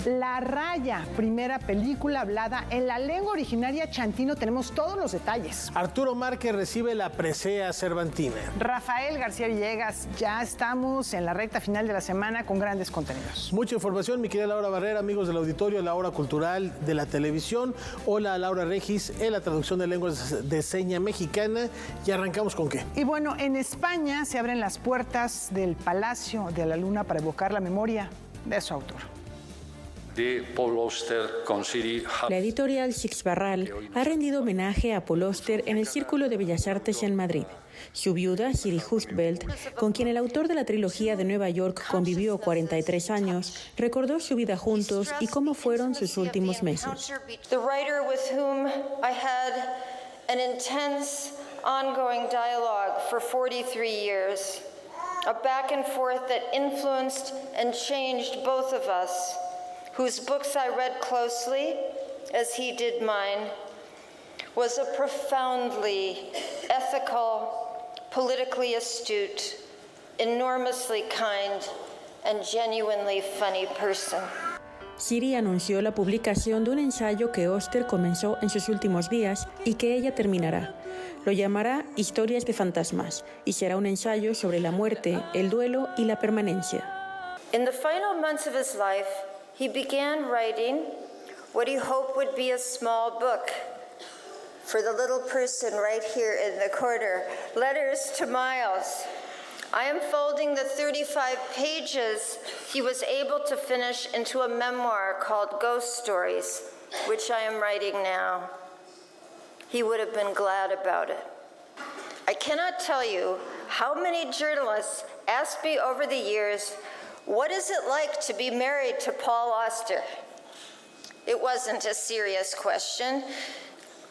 La Raya, primera película hablada en la lengua originaria chantino. Tenemos todos los detalles. Arturo Márquez recibe la presea cervantina. Rafael García Villegas, ya estamos en la recta final de la semana con grandes contenidos. Mucha información, mi querida Laura Barrera, amigos del auditorio, la hora cultural de la televisión. Hola, Laura Regis, en la traducción de lenguas de seña mexicana. ¿Y arrancamos con qué? Y bueno, en España se abren las puertas del Palacio de la Luna para evocar la memoria de su autor. La editorial Six Barral ha rendido homenaje a Paul Auster en el Círculo de Bellas Artes en Madrid. Su viuda, Siri Hustvedt, con quien el autor de la trilogía de Nueva York convivió 43 años, recordó su vida juntos y cómo fueron sus últimos meses. The writer with whom I had an intense, ongoing dialogue for 43 years, a back and forth that influenced and changed both of us, whose books I read closely, as he did mine, was a profoundly ethical, politically astute, enormously kind, and genuinely funny person. Siri anunció la publicación de un ensayo que Auster comenzó en sus últimos días y que ella terminará. Lo llamará Historias de Fantasmas y será un ensayo sobre la muerte, el duelo y la permanencia. In the final months of his life, he began writing what he hoped would be a small book for the little person right here in the corner, Letters to Miles. I am folding the 35 pages he was able to finish into a memoir called Ghost Stories, which I am writing now. He would have been glad about it. I cannot tell you how many journalists asked me over the years, what is it like to be married to Paul Auster? It wasn't a serious question,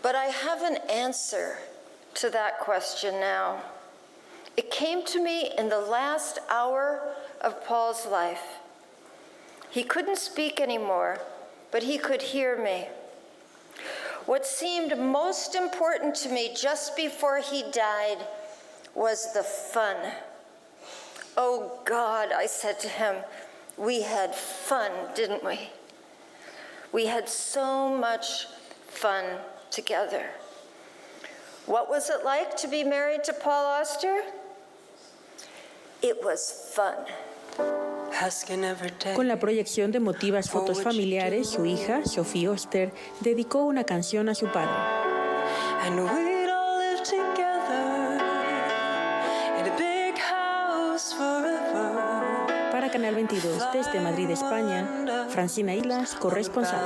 but I have an answer to that question now. It came to me in the last hour of Paul's life. He couldn't speak anymore, but he could hear me. What seemed most important to me just before he died was the fun. Oh God, I said to him, we had fun, didn't we? We had so much fun together. What was it like to be married to Paul Auster? It was fun. Con la proyección de emotivas fotos familiares, su hija, Sophie Auster, dedicó una canción a su padre. Para Canal 22, desde Madrid, España, Francina Islas, corresponsal.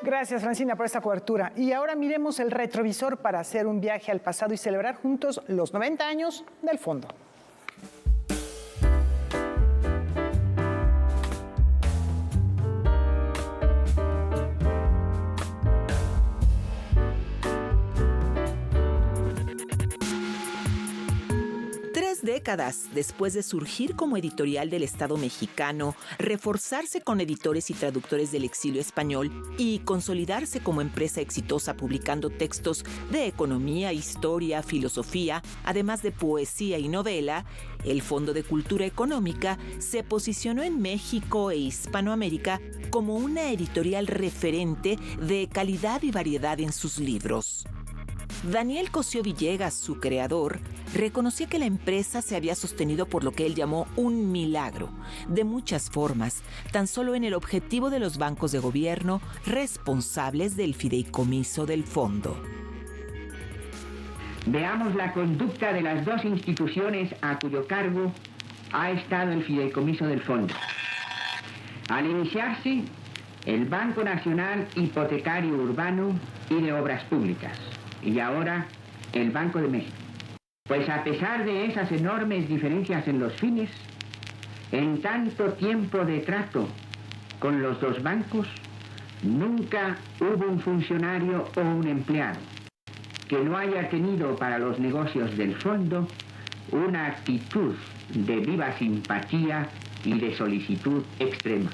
Gracias, Francina, por esta cobertura. Y ahora miremos el retrovisor para hacer un viaje al pasado y celebrar juntos los 90 años del Fondo. Décadas después de surgir como editorial del Estado mexicano, reforzarse con editores y traductores del exilio español y consolidarse como empresa exitosa publicando textos de economía, historia, filosofía, además de poesía y novela, el Fondo de Cultura Económica se posicionó en México e Hispanoamérica como una editorial referente de calidad y variedad en sus libros. Daniel Cosío Villegas, su creador, reconocía que la empresa se había sostenido por lo que él llamó un milagro, de muchas formas, tan solo en el objetivo de los bancos de gobierno responsables del fideicomiso del fondo. Veamos la conducta de las dos instituciones a cuyo cargo ha estado el fideicomiso del fondo. Al iniciarse, el Banco Nacional Hipotecario Urbano y de Obras Públicas, y ahora el Banco de México. Pues a pesar de esas enormes diferencias en los fines, en tanto tiempo de trato con los dos bancos, nunca hubo un funcionario o un empleado que no haya tenido para los negocios del fondo una actitud de viva simpatía y de solicitud extrema.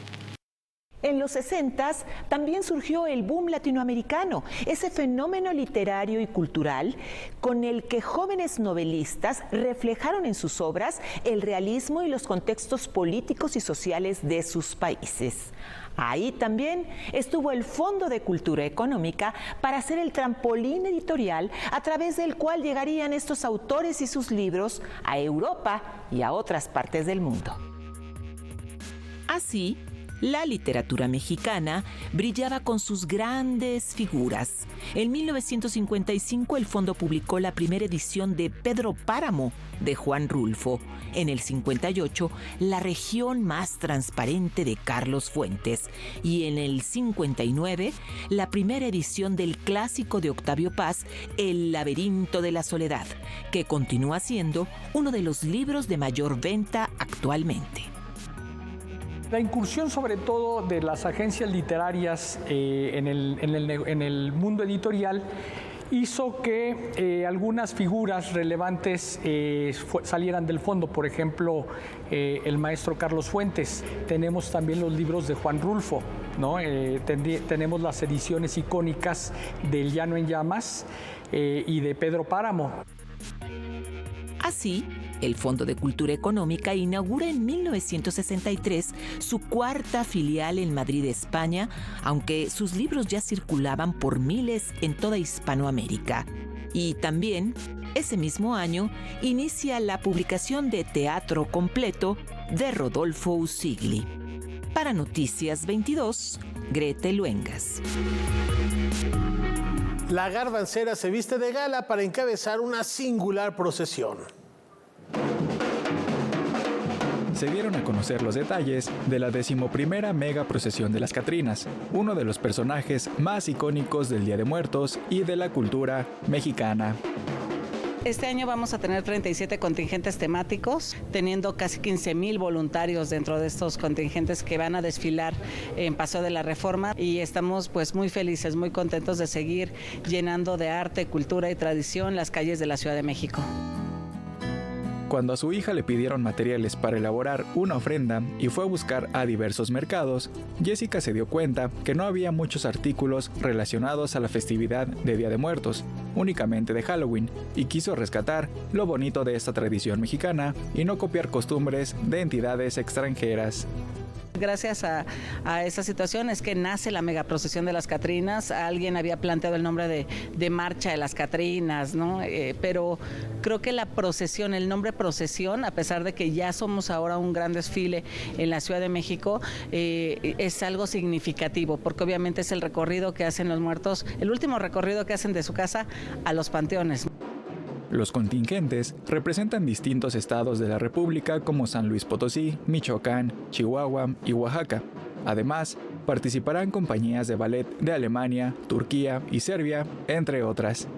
En los 60s también surgió el boom latinoamericano, ese fenómeno literario y cultural con el que jóvenes novelistas reflejaron en sus obras el realismo y los contextos políticos y sociales de sus países. Ahí también estuvo el Fondo de Cultura Económica para ser el trampolín editorial a través del cual llegarían estos autores y sus libros a Europa y a otras partes del mundo. Así, la literatura mexicana brillaba con sus grandes figuras. En 1955 el fondo publicó la primera edición de Pedro Páramo de Juan Rulfo. En el 58, La región más transparente de Carlos Fuentes. Y en el 59, la primera edición del clásico de Octavio Paz, El laberinto de la soledad, que continúa siendo uno de los libros de mayor venta actualmente. La incursión sobre todo de las agencias literarias en el mundo editorial hizo que algunas figuras relevantes salieran del fondo. Por ejemplo, el maestro Carlos Fuentes. Tenemos también los libros de Juan Rulfo, ¿no? Tenemos las ediciones icónicas del Llano en Llamas y de Pedro Páramo. Así, el Fondo de Cultura Económica inaugura en 1963 su cuarta filial en Madrid, España, aunque sus libros ya circulaban por miles en toda Hispanoamérica. Y también, ese mismo año, inicia la publicación de Teatro Completo de Rodolfo Usigli. Para Noticias 22, Grete Luengas. La Garbancera se viste de gala para encabezar una singular procesión. Se dieron a conocer los detalles de la 11ª mega procesión de las Catrinas, uno de los personajes más icónicos del Día de Muertos y de la cultura mexicana. Este año vamos a tener 37 contingentes temáticos, teniendo casi 15,000 voluntarios dentro de estos contingentes que van a desfilar en Paseo de la Reforma, y estamos pues muy felices, muy contentos de seguir llenando de arte, cultura y tradición las calles de la Ciudad de México. Cuando a su hija le pidieron materiales para elaborar una ofrenda y fue a buscar a diversos mercados, Jessica se dio cuenta que no había muchos artículos relacionados a la festividad de Día de Muertos, únicamente de Halloween, y quiso rescatar lo bonito de esta tradición mexicana y no copiar costumbres de entidades extranjeras. Gracias a esa situación es que nace la megaprocesión de las Catrinas. Alguien había planteado el nombre de Marcha de las Catrinas, ¿no? Pero creo que la procesión, el nombre procesión, a pesar de que ya somos ahora un gran desfile en la Ciudad de México, es algo significativo, porque obviamente es el recorrido que hacen los muertos, el último recorrido que hacen de su casa a los panteones. Los contingentes representan distintos estados de la República como San Luis Potosí, Michoacán, Chihuahua y Oaxaca. Además, participarán compañías de ballet de Alemania, Turquía y Serbia, entre otras.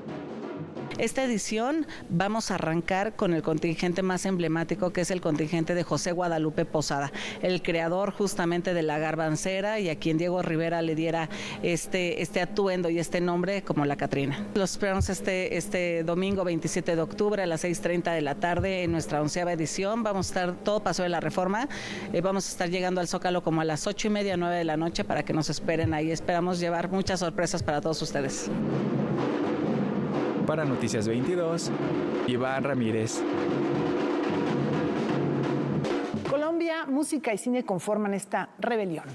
Esta edición vamos a arrancar con el contingente más emblemático, que es el contingente de José Guadalupe Posada, el creador justamente de la Garbancera, y a quien Diego Rivera le diera este atuendo y este nombre como la Catrina. Los esperamos este domingo 27 de octubre a las 6:30 de la tarde en nuestra 11ª edición. Vamos a estar todo Paseo de la Reforma, vamos a estar llegando al Zócalo como a las 8:30, 9 de la noche para que nos esperen ahí. Esperamos llevar muchas sorpresas para todos ustedes. Para Noticias 22, Iván Ramírez. Colombia, música y cine conforman esta rebelión.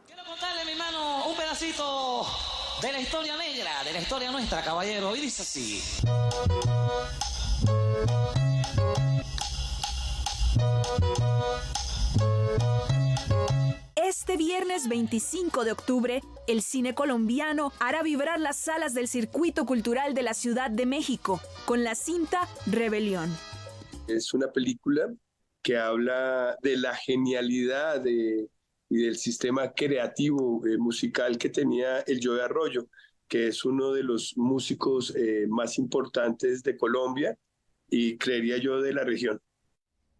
Quiero contarle, mi hermano, un pedacito de la historia negra, de la historia nuestra, caballero, y dice así. Este viernes 25 de octubre, el cine colombiano hará vibrar las salas del Circuito Cultural de la Ciudad de México con la cinta Rebelión. Es una película que habla de la genialidad y del sistema creativo musical que tenía el Joe Arroyo, que es uno de los músicos más importantes de Colombia y creería yo de la región.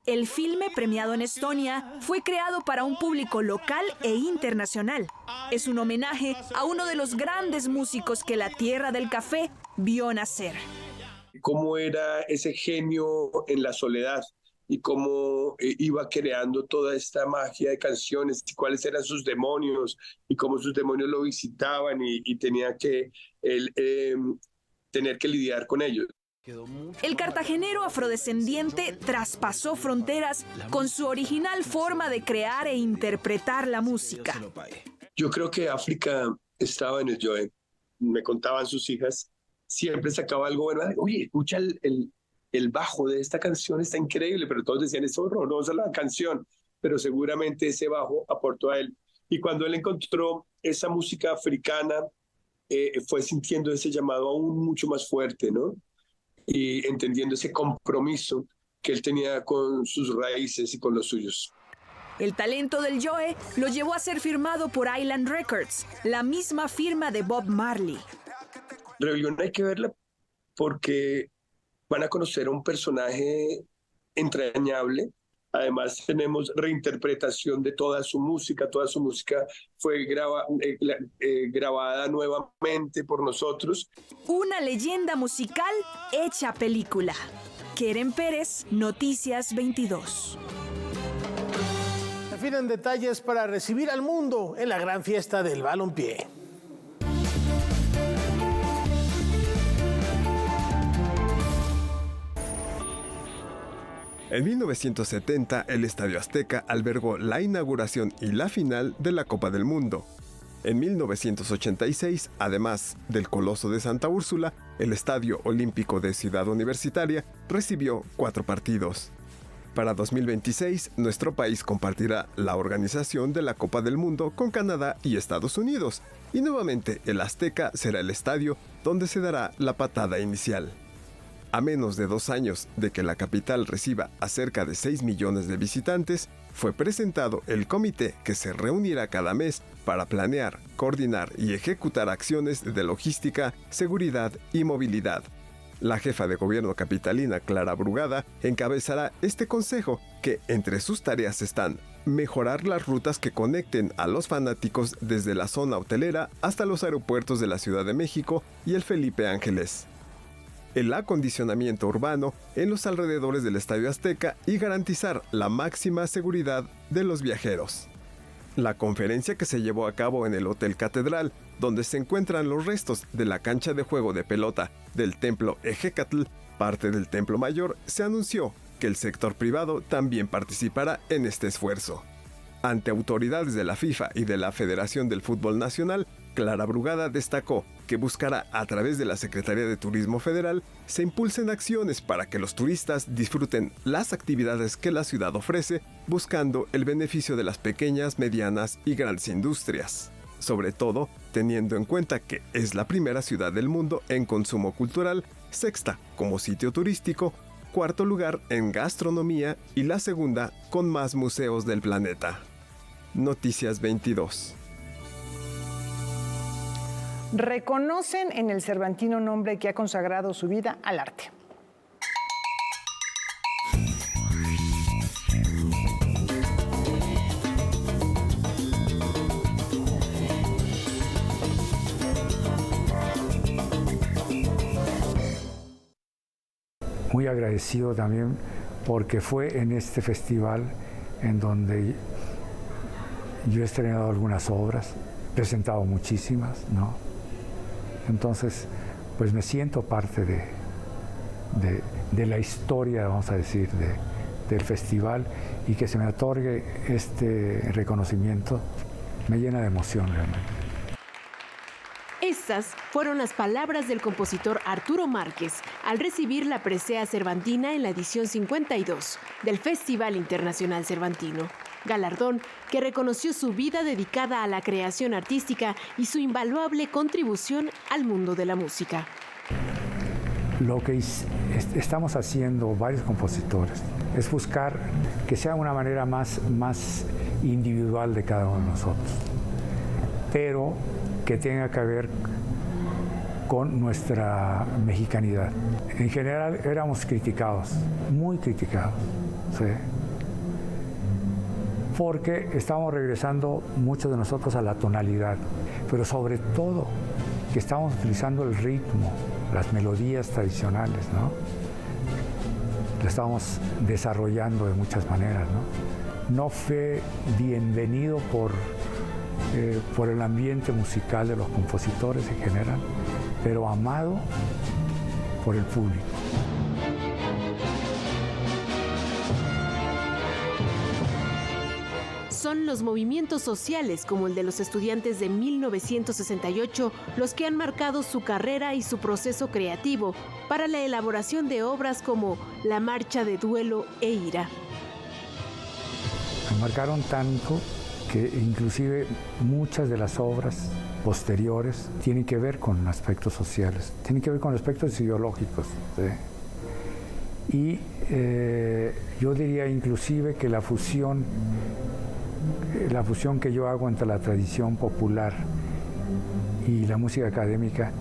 El filme, premiado en Estonia, fue creado para un público local e internacional. Es un homenaje a uno de los grandes músicos que la tierra del café vio nacer. ¿Cómo era ese genio en la soledad? y cómo iba creando toda esta magia de canciones y cuáles eran sus demonios y cómo sus demonios lo visitaban y tenía que tener que lidiar con ellos. El cartagenero afrodescendiente traspasó fronteras con su original forma de crear e interpretar la música. Yo creo que África estaba en el Joe. Me contaban sus hijas, siempre sacaba algo bueno. Oye, escucha el bajo de esta canción, está increíble, pero todos decían, es horrorosa la canción, pero seguramente ese bajo aportó a él. Y cuando él encontró esa música africana, fue sintiendo ese llamado aún mucho más fuerte, ¿no? Y entendiendo ese compromiso que él tenía con sus raíces y con los suyos. El talento del Joe lo llevó a ser firmado por Island Records, la misma firma de Bob Marley. Rebelión hay que verla porque van a conocer a un personaje entrañable. Además tenemos reinterpretación de toda su música fue grabada nuevamente por nosotros. Una leyenda musical hecha película. Keren Pérez, Noticias 22. Afinan detalles para recibir al mundo en la gran fiesta del balompié. En 1970, el Estadio Azteca albergó la inauguración y la final de la Copa del Mundo. En 1986, además del Coloso de Santa Úrsula, el Estadio Olímpico de Ciudad Universitaria recibió 4 partidos. Para 2026, nuestro país compartirá la organización de la Copa del Mundo con Canadá y Estados Unidos, y nuevamente el Azteca será el estadio donde se dará la patada inicial. A menos de 2 años de que la capital reciba a cerca de 6 millones de visitantes, fue presentado el comité que se reunirá cada mes para planear, coordinar y ejecutar acciones de logística, seguridad y movilidad. La jefa de gobierno capitalina, Clara Brugada, encabezará este consejo que entre sus tareas están mejorar las rutas que conecten a los fanáticos desde la zona hotelera hasta los aeropuertos de la Ciudad de México y el Felipe Ángeles, el acondicionamiento urbano en los alrededores del Estadio Azteca y garantizar la máxima seguridad de los viajeros. La conferencia que se llevó a cabo en el Hotel Catedral, donde se encuentran los restos de la cancha de juego de pelota del Templo Ejecatl, parte del Templo Mayor, se anunció que el sector privado también participará en este esfuerzo. Ante autoridades de la FIFA y de la Federación del Fútbol Nacional, Clara Brugada destacó que buscará a través de la Secretaría de Turismo Federal se impulsen acciones para que los turistas disfruten las actividades que la ciudad ofrece, buscando el beneficio de las pequeñas, medianas y grandes industrias. Sobre todo, teniendo en cuenta que es la primera ciudad del mundo en consumo cultural, 6ª como sitio turístico, 4º lugar en gastronomía y la 2ª con más museos del planeta. Noticias 22. Reconocen en el Cervantino un hombre que ha consagrado su vida al arte. Muy agradecido también porque fue en este festival en donde yo he estrenado algunas obras, presentado muchísimas, ¿no? Entonces, pues me siento parte de la historia, vamos a decir, del festival, y que se me otorgue este reconocimiento me llena de emoción realmente. Estas fueron las palabras del compositor Arturo Márquez al recibir la presea cervantina en la edición 52 del Festival Internacional Cervantino, galardón que reconoció su vida dedicada a la creación artística y su invaluable contribución al mundo de la música. Lo que estamos haciendo varios compositores es buscar que sea una manera más individual de cada uno de nosotros, pero que tenga que ver con nuestra mexicanidad. En general éramos criticados, muy criticados, ¿sí? Porque estábamos regresando muchos de nosotros a la tonalidad, pero sobre todo que estábamos utilizando el ritmo, las melodías tradicionales, ¿no? lo estábamos desarrollando de muchas maneras, ¿no? No fue bienvenido por el ambiente musical de los compositores en general, pero amado por el público. Son los movimientos sociales como el de los estudiantes de 1968 los que han marcado su carrera y su proceso creativo para la elaboración de obras como La Marcha de Duelo e Ira. Me marcaron tanto que inclusive muchas de las obras posteriores tienen que ver con aspectos sociales, tienen que ver con aspectos ideológicos, ¿sí? Y yo diría inclusive que la fusión que yo hago entre la tradición popular y la música académica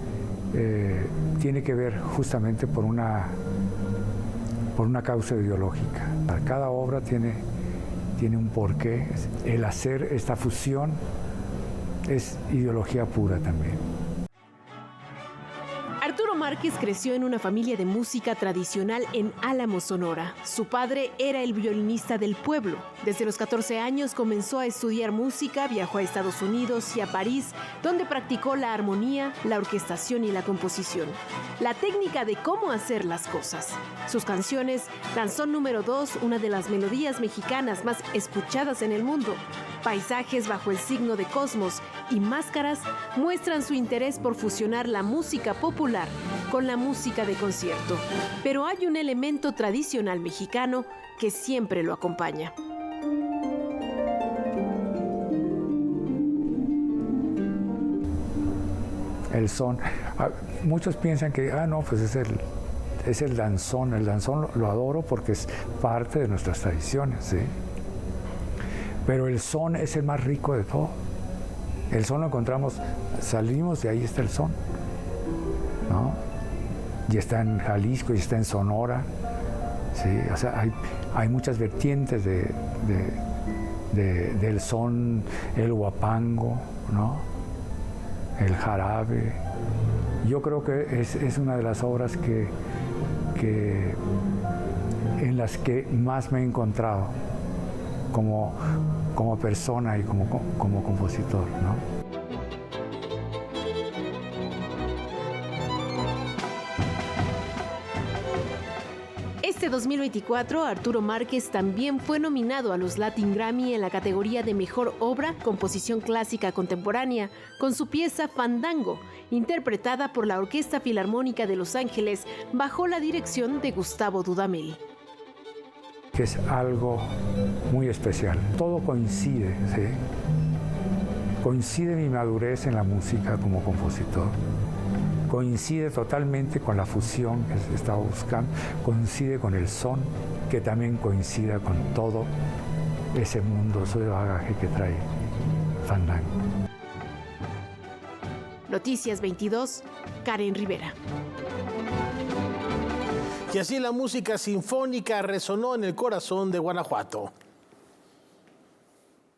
tiene que ver justamente por una causa ideológica. Cada obra tiene un porqué. El hacer esta fusión es ideología pura también. Arturo Márquez creció en una familia de música tradicional en Álamo, Sonora. Su padre era el violinista del pueblo. Desde los 14 años comenzó a estudiar música, viajó a Estados Unidos y a París, donde practicó la armonía, la orquestación y la composición. La técnica de cómo hacer las cosas. Sus canciones, Danzón número 2, una de las melodías mexicanas más escuchadas en el mundo, Paisajes bajo el signo de Cosmos y Máscaras muestran su interés por fusionar la música popular con la música de concierto. Pero hay un elemento tradicional mexicano que siempre lo acompaña. El son. Muchos piensan que, no, pues es el danzón. El danzón lo adoro porque es parte de nuestras tradiciones, ¿sí? Pero el son es el más rico de todo. El son lo encontramos, salimos de ahí está el son, ¿no? Y está en Jalisco, y está en Sonora, ¿sí? O sea, hay muchas vertientes del son, el huapango, ¿no? El jarabe. Yo creo que es una de las obras en las que más me he encontrado como persona y como compositor, ¿no? Este 2024, Arturo Márquez también fue nominado a los Latin Grammy en la categoría de Mejor Obra, Composición Clásica Contemporánea, con su pieza Fandango, interpretada por la Orquesta Filarmónica de Los Ángeles bajo la dirección de Gustavo Dudamel. Que es algo muy especial. Todo coincide, ¿sí? Coincide mi madurez en la música como compositor. Coincide totalmente con la fusión que estaba buscando. Coincide con el son, que también coincida con todo ese mundo, ese bagaje que trae Fandango. Noticias 22, Karen Rivera. Y así la música sinfónica resonó en el corazón de Guanajuato.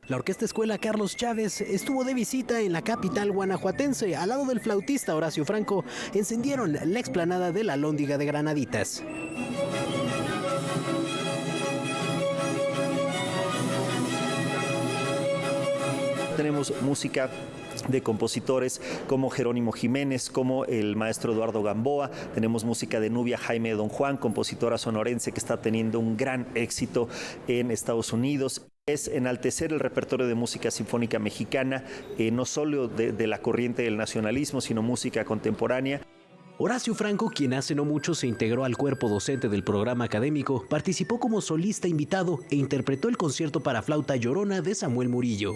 La Orquesta Escuela Carlos Chávez estuvo de visita en la capital guanajuatense. Al lado del flautista Horacio Franco, encendieron la explanada de la Alhóndiga de Granaditas. Tenemos música de compositores como Jerónimo Jiménez, como el maestro Eduardo Gamboa. Tenemos música de Nubia Jaime Don Juan, compositora sonorense que está teniendo un gran éxito en Estados Unidos. Es enaltecer el repertorio de música sinfónica mexicana, no solo de la corriente del nacionalismo, sino música contemporánea. Horacio Franco, quien hace no mucho se integró al cuerpo docente del programa académico, participó como solista invitado e interpretó el concierto para flauta Llorona de Samuel Murillo.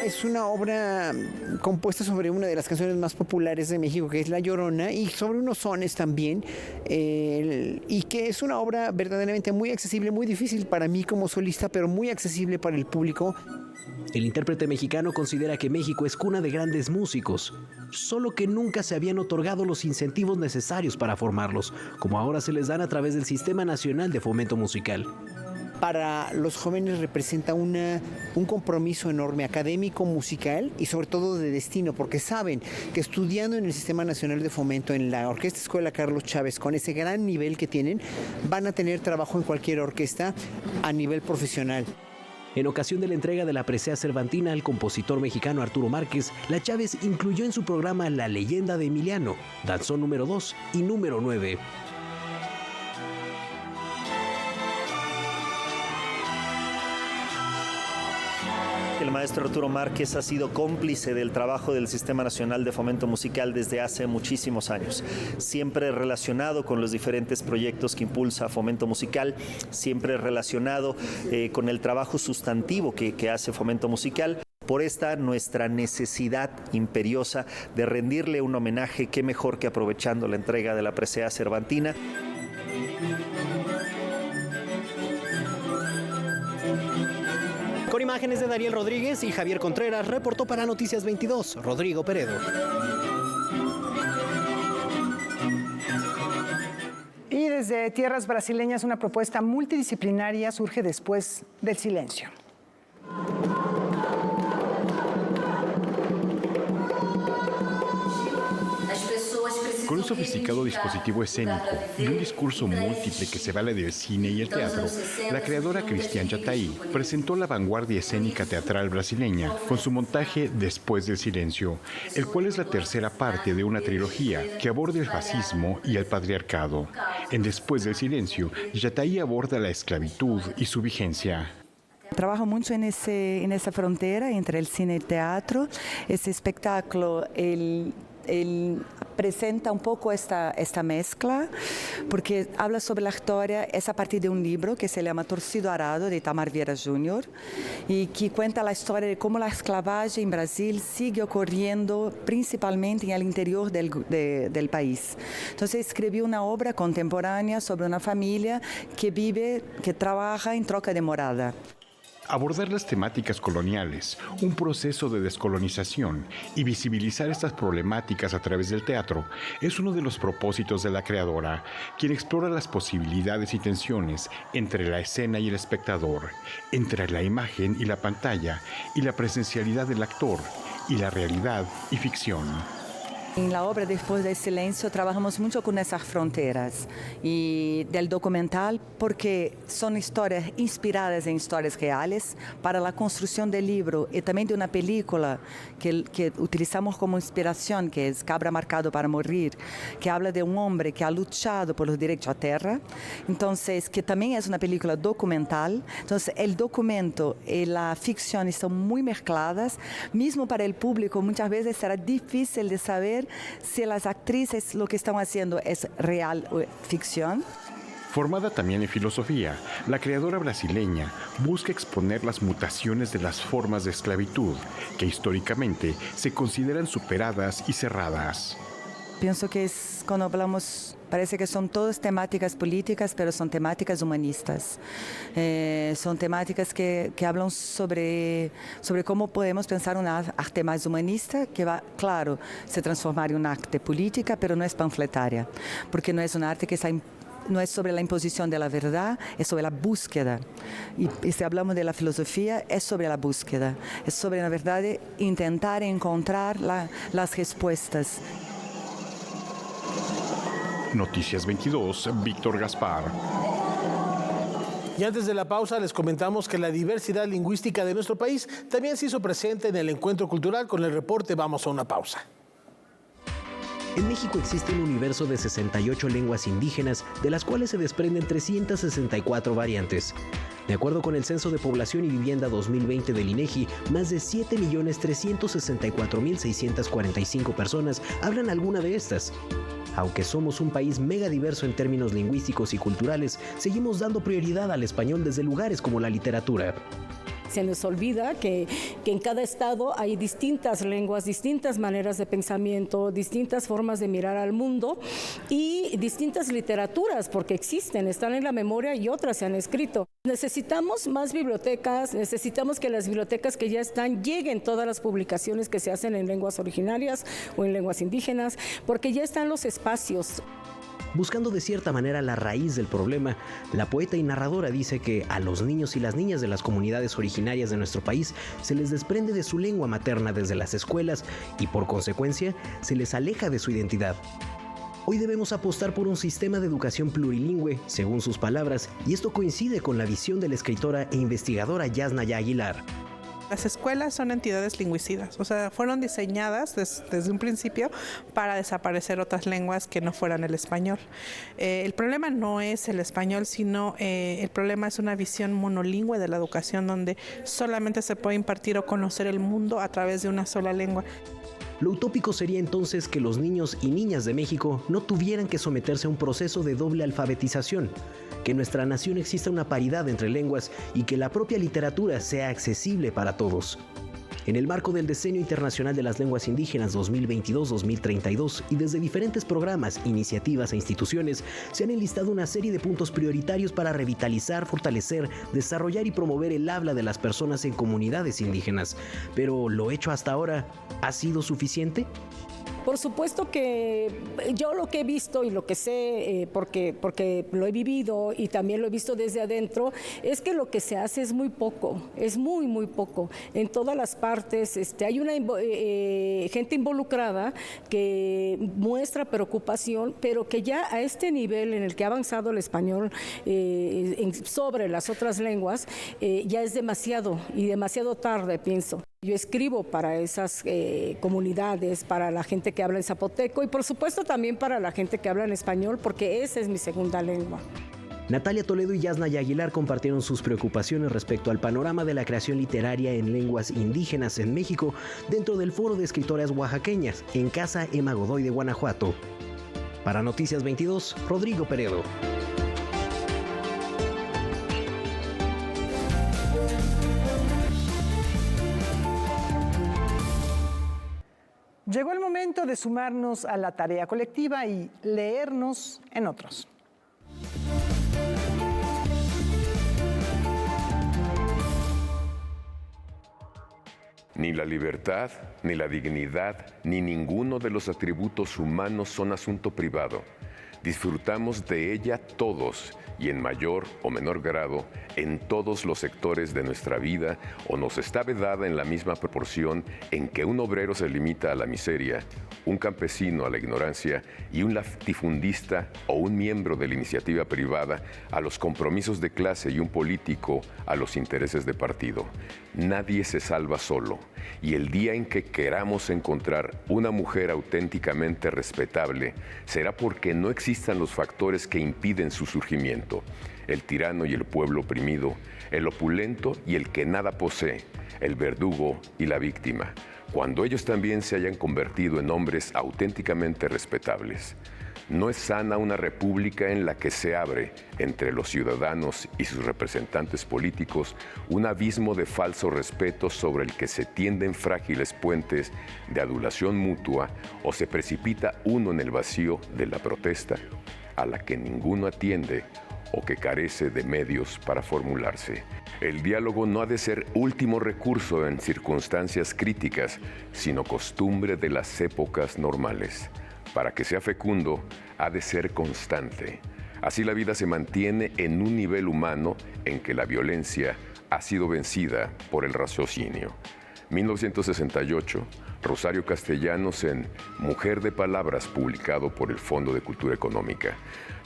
Es una obra compuesta sobre una de las canciones más populares de México, que es La Llorona, y sobre unos sones también, y que es una obra verdaderamente muy accesible, muy difícil para mí como solista, pero muy accesible para el público. El intérprete mexicano considera que México es cuna de grandes músicos, solo que nunca se habían otorgado los incentivos necesarios para formarlos, como ahora se les dan a través del Sistema Nacional de Fomento Musical. para los jóvenes representa un compromiso enorme académico, musical y sobre todo de destino, porque saben que estudiando en el Sistema Nacional de Fomento, en la Orquesta Escuela Carlos Chávez, con ese gran nivel que tienen, van a tener trabajo en cualquier orquesta a nivel profesional. En ocasión de la entrega de la presea cervantina al compositor mexicano Arturo Márquez, la Chávez incluyó en su programa La leyenda de Emiliano, danzón número 2 y número 9. El maestro Arturo Márquez ha sido cómplice del trabajo del Sistema Nacional de Fomento Musical desde hace muchísimos años. Siempre relacionado con los diferentes proyectos que impulsa Fomento Musical, siempre relacionado con el trabajo sustantivo que hace Fomento Musical. Por esta nuestra necesidad imperiosa de rendirle un homenaje, qué mejor que aprovechando la entrega de la presea cervantina. Con imágenes de Dariel Rodríguez y Javier Contreras, reportó para Noticias 22, Rodrigo Peredo. Y desde tierras brasileñas, una propuesta multidisciplinaria surge después del silencio. Con un sofisticado dispositivo escénico y un discurso múltiple que se vale del cine y el teatro, la creadora Cristian Jataí presentó la vanguardia escénica teatral brasileña con su montaje Después del silencio, el cual es la tercera parte de una trilogía que aborda el fascismo y el patriarcado. En Después del silencio, Jataí aborda la esclavitud y su vigencia. Trabajo mucho en esa frontera entre el cine y el teatro. Ese espectáculo, él presenta un poco esta mezcla, porque habla sobre la historia, es a partir de un libro que se llama Torcido Arado, de Itamar Vieira Jr., y que cuenta la historia de cómo la esclavaje en Brasil sigue ocurriendo principalmente en el interior del país. Entonces escribió una obra contemporánea sobre una familia que trabaja en troca de morada. Abordar las temáticas coloniales, un proceso de descolonización y visibilizar estas problemáticas a través del teatro es uno de los propósitos de la creadora, quien explora las posibilidades y tensiones entre la escena y el espectador, entre la imagen y la pantalla, y la presencialidad del actor, y la realidad y ficción. En la obra Después del silencio trabajamos mucho con esas fronteras y del documental, porque son historias inspiradas en historias reales para la construcción del libro y también de una película que utilizamos como inspiración, que es Cabra Marcado para Morir, que habla de un hombre que ha luchado por los derechos a tierra, entonces que también es una película documental. Entonces el documento y la ficción están muy mezcladas, mismo para el público muchas veces será difícil de saber si las actrices lo que están haciendo es real o ficción. Formada también en filosofía, la creadora brasileña busca exponer las mutaciones de las formas de esclavitud, que históricamente se consideran superadas y cerradas. Pienso que cuando hablamos, parece que son todas temáticas políticas, pero son temáticas humanistas. Son temáticas que hablan sobre cómo podemos pensar una arte más humanista, que va, claro, se transformar en una arte política, pero no es panfletaria, porque no es una arte que no es sobre la imposición de la verdad, es sobre la búsqueda. Y si hablamos de la filosofía, es sobre la búsqueda, es sobre, la verdad, intentar encontrar las respuestas. Noticias 22, Víctor Gaspar. Y antes de la pausa les comentamos que la diversidad lingüística de nuestro país también se hizo presente en el encuentro cultural. Con el reporte vamos a una pausa. En México existe un universo de 68 lenguas indígenas, de las cuales se desprenden 364 variantes. De acuerdo con el Censo de Población y Vivienda 2020 del INEGI, más de 7.364.645 personas hablan alguna de estas. Aunque somos un país mega diverso en términos lingüísticos y culturales, seguimos dando prioridad al español desde lugares como la literatura. Se nos olvida que en cada estado hay distintas lenguas, distintas maneras de pensamiento, distintas formas de mirar al mundo y distintas literaturas, porque existen, están en la memoria y otras se han escrito. Necesitamos más bibliotecas, necesitamos que las bibliotecas que ya están lleguen todas las publicaciones que se hacen en lenguas originarias o en lenguas indígenas, porque ya están los espacios. Buscando de cierta manera la raíz del problema, la poeta y narradora dice que a los niños y las niñas de las comunidades originarias de nuestro país se les desprende de su lengua materna desde las escuelas y por consecuencia se les aleja de su identidad. Hoy debemos apostar por un sistema de educación plurilingüe, según sus palabras, y esto coincide con la visión de la escritora e investigadora Yasnaya Aguilar. Las escuelas son entidades lingüicidas, o sea, fueron diseñadas desde un principio para desaparecer otras lenguas que no fueran el español. El problema no es el español, sino el problema es una visión monolingüe de la educación donde solamente se puede impartir o conocer el mundo a través de una sola lengua. Lo utópico sería entonces que los niños y niñas de México no tuvieran que someterse a un proceso de doble alfabetización, que en nuestra nación exista una paridad entre lenguas y que la propia literatura sea accesible para todos. En el marco del Decenio Internacional de las Lenguas Indígenas 2022-2032 y desde diferentes programas, iniciativas e instituciones, se han enlistado una serie de puntos prioritarios para revitalizar, fortalecer, desarrollar y promover el habla de las personas en comunidades indígenas. Pero, ¿lo hecho hasta ahora ha sido suficiente? Por supuesto que yo lo que he visto y lo que sé, porque lo he vivido y también lo he visto desde adentro, es que lo que se hace es muy poco, es muy, muy poco. En todas las partes hay una gente involucrada que muestra preocupación, pero que ya a este nivel en el que ha avanzado el español sobre las otras lenguas, ya es demasiado y demasiado tarde, pienso. Yo escribo para esas comunidades, para la gente que habla en zapoteco y por supuesto también para la gente que habla en español, porque esa es mi segunda lengua. Natalia Toledo y Yasnaya Aguilar compartieron sus preocupaciones respecto al panorama de la creación literaria en lenguas indígenas en México dentro del Foro de Escritoras Oaxaqueñas, en Casa Emma Godoy de Guanajuato. Para Noticias 22, Rodrigo Peredo. Llegó el momento de sumarnos a la tarea colectiva y leernos en otros. Ni la libertad, ni la dignidad, ni ninguno de los atributos humanos son asunto privado. Disfrutamos de ella todos y en mayor o menor grado en todos los sectores de nuestra vida o nos está vedada en la misma proporción en que un obrero se limita a la miseria, un campesino a la ignorancia y un latifundista o un miembro de la iniciativa privada a los compromisos de clase y un político a los intereses de partido. Nadie se salva solo y el día en que queramos encontrar una mujer auténticamente respetable será porque no existan los factores que impiden su surgimiento. El tirano y el pueblo oprimido, el opulento y el que nada posee, el verdugo y la víctima, cuando ellos también se hayan convertido en hombres auténticamente respetables. No es sana una república en la que se abre, entre los ciudadanos y sus representantes políticos, un abismo de falso respeto sobre el que se tienden frágiles puentes de adulación mutua o se precipita uno en el vacío de la protesta, a la que ninguno atiende o que carece de medios para formularse. El diálogo no ha de ser último recurso en circunstancias críticas, sino costumbre de las épocas normales. Para que sea fecundo, ha de ser constante. Así la vida se mantiene en un nivel humano en que la violencia ha sido vencida por el raciocinio. 1968, Rosario Castellanos en Mujer de Palabras, publicado por el Fondo de Cultura Económica.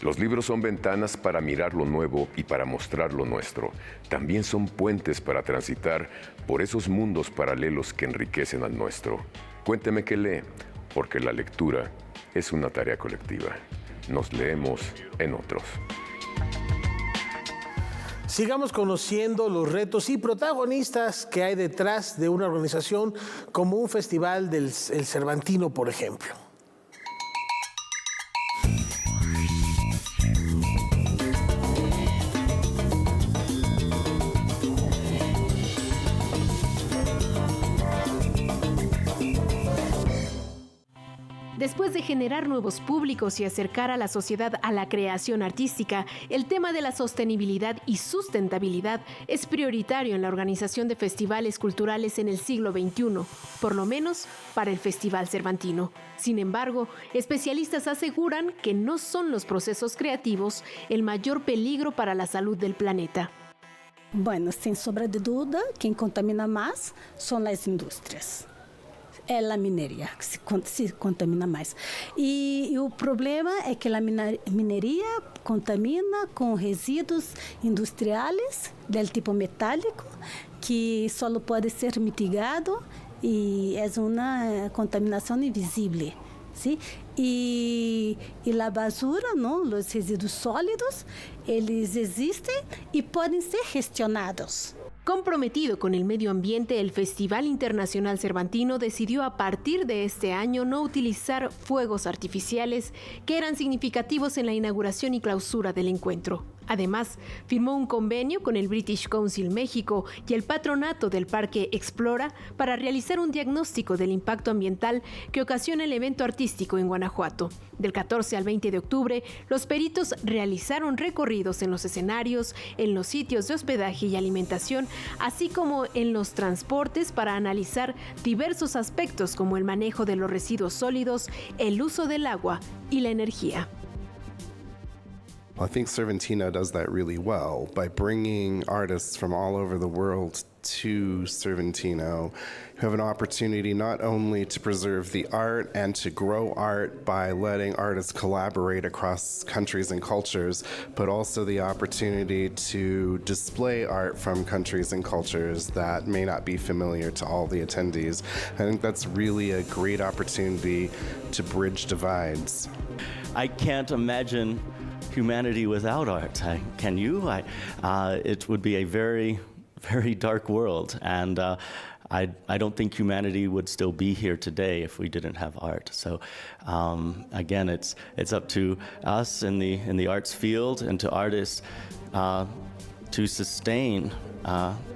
Los libros son ventanas para mirar lo nuevo y para mostrar lo nuestro. También son puentes para transitar por esos mundos paralelos que enriquecen al nuestro. Cuénteme qué lee, porque la lectura es una tarea colectiva. Nos leemos en otros. Sigamos conociendo los retos y protagonistas que hay detrás de una organización como un festival del Cervantino, por ejemplo. Después de generar nuevos públicos y acercar a la sociedad a la creación artística, el tema de la sostenibilidad y sustentabilidad es prioritario en la organización de festivales culturales en el siglo XXI, por lo menos para el Festival Cervantino. Sin embargo, especialistas aseguran que no son los procesos creativos el mayor peligro para la salud del planeta. Bueno, sin sombra de duda, quien contamina más son las industrias. É a mineria que se contamina mais. E o problema é que a mineria contamina com resíduos industriais do tipo metálico, que só pode ser mitigado e é uma contaminação invisível. ¿Sí? Y la basura, ¿no? Los residuos sólidos, eles existen y pueden ser gestionados. Comprometido con el medio ambiente, el Festival Internacional Cervantino decidió a partir de este año no utilizar fuegos artificiales que eran significativos en la inauguración y clausura del encuentro. Además, firmó un convenio con el British Council México y el patronato del Parque Explora para realizar un diagnóstico del impacto ambiental que ocasiona el evento artístico en Guanajuato. Del 14 al 20 de octubre, los peritos realizaron recorridos en los escenarios, en los sitios de hospedaje y alimentación, así como en los transportes para analizar diversos aspectos como el manejo de los residuos sólidos, el uso del agua y la energía. I think Cervantino does that really well by bringing artists from all over the world to Cervantino, who have an opportunity not only to preserve the art and to grow art by letting artists collaborate across countries and cultures, but also the opportunity to display art from countries and cultures that may not be familiar to all the attendees. I think that's really a great opportunity to bridge divides. I can't imagine humanity without art. Can you? It would be a very, very dark world, and I don't think humanity would still be here today if we didn't have art. So again, it's up to us in the arts field and to artists to sustain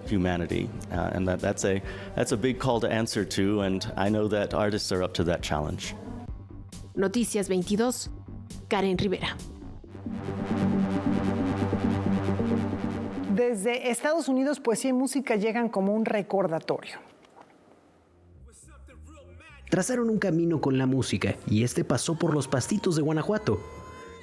humanity, and that's a big call to answer to, and I know that artists are up to that challenge. Noticias 22, Karen Rivera. Desde Estados Unidos, poesía y música llegan como un recordatorio. Trazaron un camino con la música y este pasó por los pastitos de Guanajuato.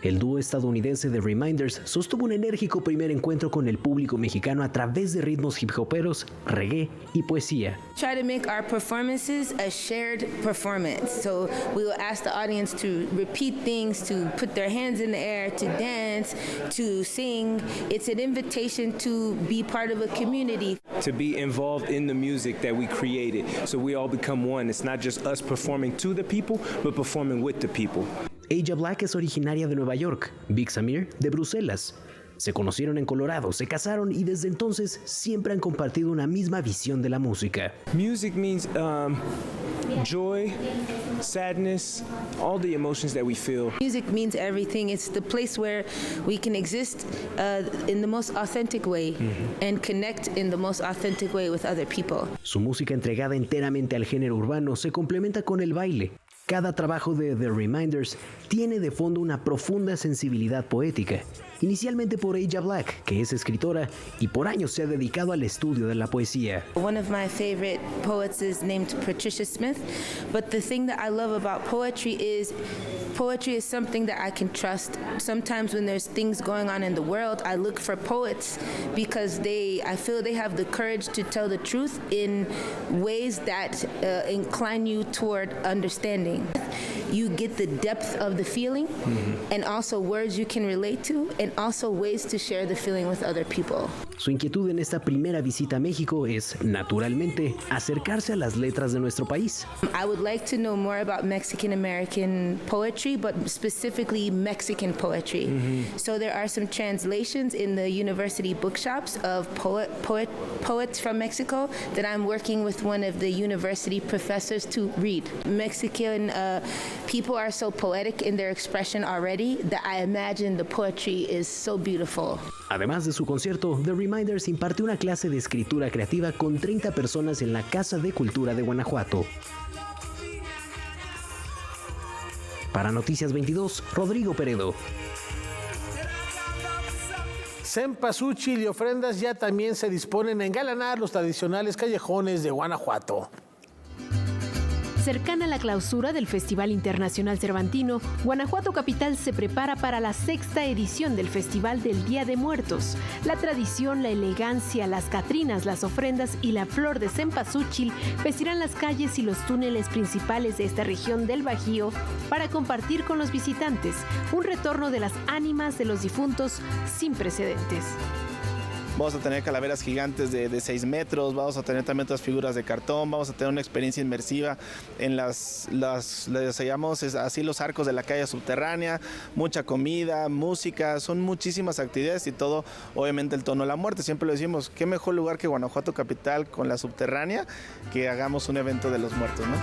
El dúo estadounidense The Reminders sostuvo un enérgico primer encuentro con el público mexicano a través de ritmos hip hoperos, reggae y poesía. Try to make our performances a shared performance. So we will ask the audience to repeat things, to put their hands in the air, to dance, to sing. It's an invitation to be part of a community. To be involved in the music that we created, so we all become one. It's not just us performing to the people, but performing with the people. Aja Black es originaria de Nueva York, Big Samir de Bruselas. Se conocieron en Colorado, se casaron y desde entonces siempre han compartido una misma visión de la música. Music means joy, sadness, all the emotions that we feel. Music means everything. It's the place where we can exist in the most authentic way and connect in the most authentic way with other people. Su música entregada enteramente al género urbano se complementa con el baile. Cada trabajo de The Reminders tiene de fondo una profunda sensibilidad poética, inicialmente por Aja Black, que es escritora y por años se ha dedicado al estudio de la poesía. One of my favorite poets is named Patricia Smith, but the thing that I love about poetry is something that I can trust. Sometimes when there's things going on in the world, I look for poets because I feel they have the courage to tell the truth in ways that incline you toward understanding. You get the depth of the feeling and also words you can relate to and also ways to share the feeling with other people. Su inquietud en esta primera visita a México es, naturalmente, acercarse a las letras de nuestro país. I would like to know more about Mexican-American poetry, but specifically Mexican poetry. So there are some translations in the university bookshops of poets from Mexico that I'm working with one of the university professors to read. Mexican people are so poetic in their expression already that I imagine the poetry is so beautiful. Además de su concierto, The Reminders imparte una clase de escritura creativa con 30 personas en la Casa de Cultura de Guanajuato. Para Noticias 22, Rodrigo Peredo. Cempasúchil y ofrendas ya también se disponen a engalanar los tradicionales callejones de Guanajuato. Cercana a la clausura del Festival Internacional Cervantino, Guanajuato Capital se prepara para la 6ª edición del Festival del Día de Muertos. La tradición, la elegancia, las catrinas, las ofrendas y la flor de cempasúchil vestirán las calles y los túneles principales de esta región del Bajío para compartir con los visitantes un retorno de las ánimas de los difuntos sin precedentes. Vamos a tener calaveras gigantes de 6 metros, vamos a tener también otras figuras de cartón, vamos a tener una experiencia inmersiva en les llamamos así los arcos de la calle subterránea, mucha comida, música, son muchísimas actividades y todo, obviamente el tono de la muerte. Siempre lo decimos, qué mejor lugar que Guanajuato Capital con la subterránea que hagamos un evento de los muertos, ¿no?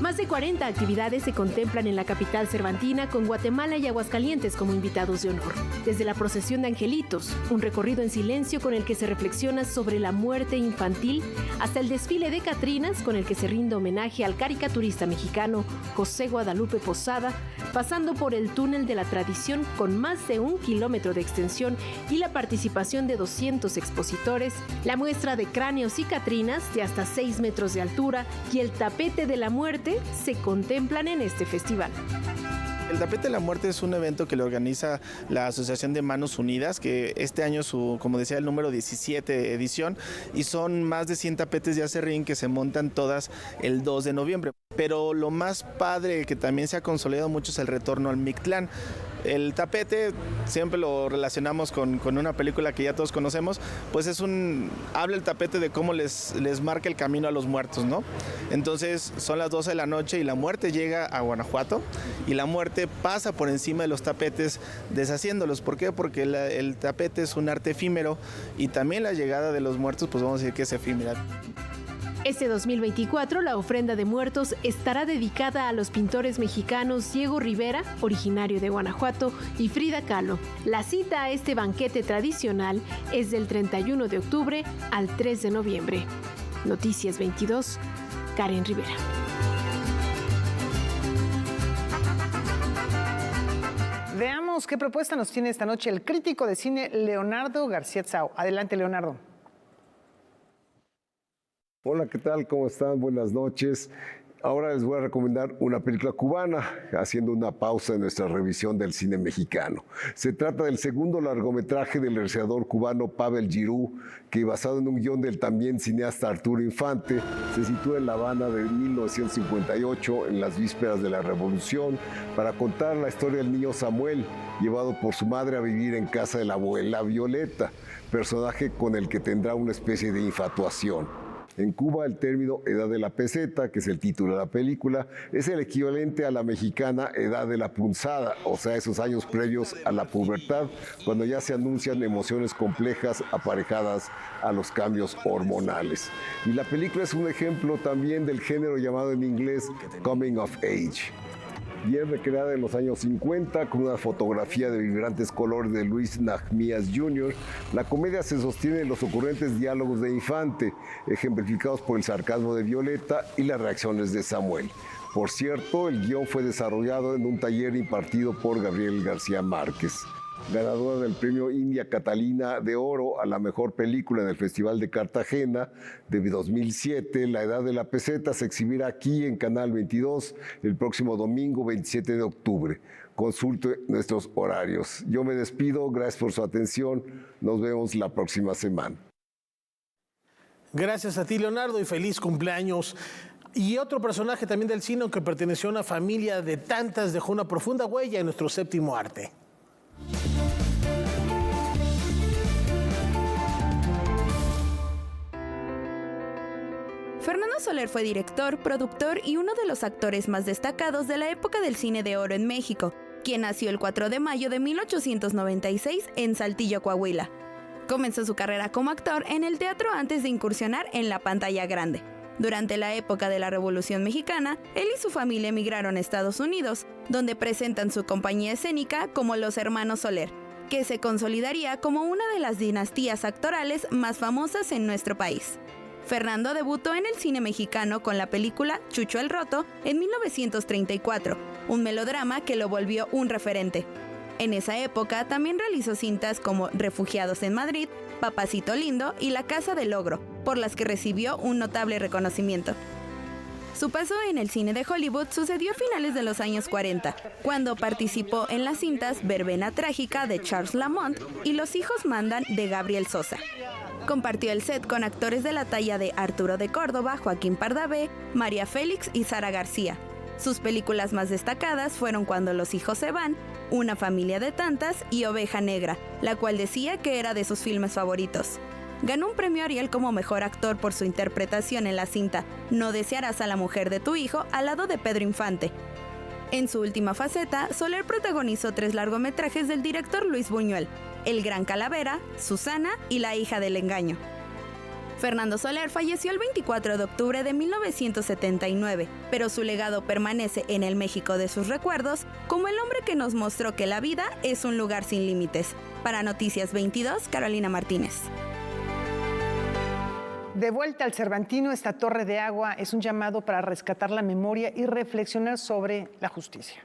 Más de 40 actividades se contemplan en la capital cervantina con Guatemala y Aguascalientes como invitados de honor. Desde la procesión de angelitos, un recorrido en silencio con el que se reflexiona sobre la muerte infantil, hasta el desfile de catrinas con el que se rinde homenaje al caricaturista mexicano José Guadalupe Posada, pasando por el túnel de la tradición con más de 1 kilómetro de extensión y la participación de 200 expositores, la muestra de cráneos y catrinas de hasta 6 metros de altura y el tapete de la muerte se contemplan en este festival. El Tapete de la Muerte es un evento que le organiza la Asociación de Manos Unidas, que este año como decía, el número 17 edición, y son más de 100 tapetes de acerrín que se montan todas el 2 de noviembre. Pero lo más padre que también se ha consolidado mucho es el retorno al Mictlán. El tapete siempre lo relacionamos con una película que ya todos conocemos, pues habla el tapete de cómo les marca el camino a los muertos, ¿no? Entonces son las 12 de la noche y la muerte llega a Guanajuato y la muerte pasa por encima de los tapetes deshaciéndolos. ¿Por qué? Porque el tapete es un arte efímero y también la llegada de los muertos, pues vamos a decir que es efímera. Este 2024, la ofrenda de muertos estará dedicada a los pintores mexicanos Diego Rivera, originario de Guanajuato, y Frida Kahlo. La cita a este banquete tradicional es del 31 de octubre al 3 de noviembre. Noticias 22, Karen Rivera. Veamos qué propuesta nos tiene esta noche el crítico de cine Leonardo García Tsao. Adelante, Leonardo. Hola, ¿qué tal? ¿Cómo están? Buenas noches. Ahora les voy a recomendar una película cubana, haciendo una pausa en nuestra revisión del cine mexicano. Se trata del segundo largometraje del realizador cubano Pavel Giroux, que basado en un guión del también cineasta Arturo Infante, se sitúa en La Habana de 1958, en las vísperas de la Revolución, para contar la historia del niño Samuel, llevado por su madre a vivir en casa de la abuela Violeta, personaje con el que tendrá una especie de infatuación. En Cuba, el término edad de la peseta, que es el título de la película, es el equivalente a la mexicana edad de la punzada, o sea, esos años previos a la pubertad, cuando ya se anuncian emociones complejas aparejadas a los cambios hormonales. Y la película es un ejemplo también del género llamado en inglés Coming of Age. Bien recreada en los años 50, con una fotografía de vibrantes colores de Luis Nahmías Jr., la comedia se sostiene en los ocurrentes diálogos de Infante, ejemplificados por el sarcasmo de Violeta y las reacciones de Samuel. Por cierto, el guión fue desarrollado en un taller impartido por Gabriel García Márquez. Ganadora del premio India Catalina de Oro a la mejor película en el Festival de Cartagena de 2007, La Edad de la Peseta se exhibirá aquí en Canal 22 el próximo domingo 27 de octubre. Consulte nuestros horarios. Yo me despido, gracias por su atención, nos vemos la próxima semana. Gracias a ti, Leonardo, y feliz cumpleaños. Y otro personaje también del cine que perteneció a una familia de tantas dejó una profunda huella en nuestro séptimo arte. Fernando Soler fue director, productor y uno de los actores más destacados de la época del cine de oro en México, quien nació el 4 de mayo de 1896 en Saltillo, Coahuila. Comenzó su carrera como actor en el teatro antes de incursionar en la pantalla grande. Durante la época de la Revolución Mexicana, él y su familia emigraron a Estados Unidos, donde presentan su compañía escénica como Los Hermanos Soler, que se consolidaría como una de las dinastías actorales más famosas en nuestro país. Fernando debutó en el cine mexicano con la película Chucho el Roto en 1934, un melodrama que lo volvió un referente. En esa época también realizó cintas como Refugiados en Madrid, Papacito Lindo y La Casa del Ogro, por las que recibió un notable reconocimiento. Su paso en el cine de Hollywood sucedió a finales de los años 40, cuando participó en las cintas Verbena Trágica de Charles Lamont y Los hijos mandan de Gabriel Sosa. Compartió el set con actores de la talla de Arturo de Córdoba, Joaquín Pardavé, María Félix y Sara García. Sus películas más destacadas fueron Cuando los hijos se van, Una familia de tantas y Oveja Negra, la cual decía que era de sus filmes favoritos. Ganó un premio Ariel como mejor actor por su interpretación en la cinta No desearás a la mujer de tu hijo, al lado de Pedro Infante. En su última faceta, Soler protagonizó 3 largometrajes del director Luis Buñuel: El Gran Calavera, Susana y La hija del engaño. Fernando Soler falleció el 24 de octubre de 1979, pero su legado permanece en el México de sus recuerdos como el hombre que nos mostró que la vida es un lugar sin límites. Para Noticias 22, Carolina Martínez. De vuelta al Cervantino, esta torre de agua es un llamado para rescatar la memoria y reflexionar sobre la justicia.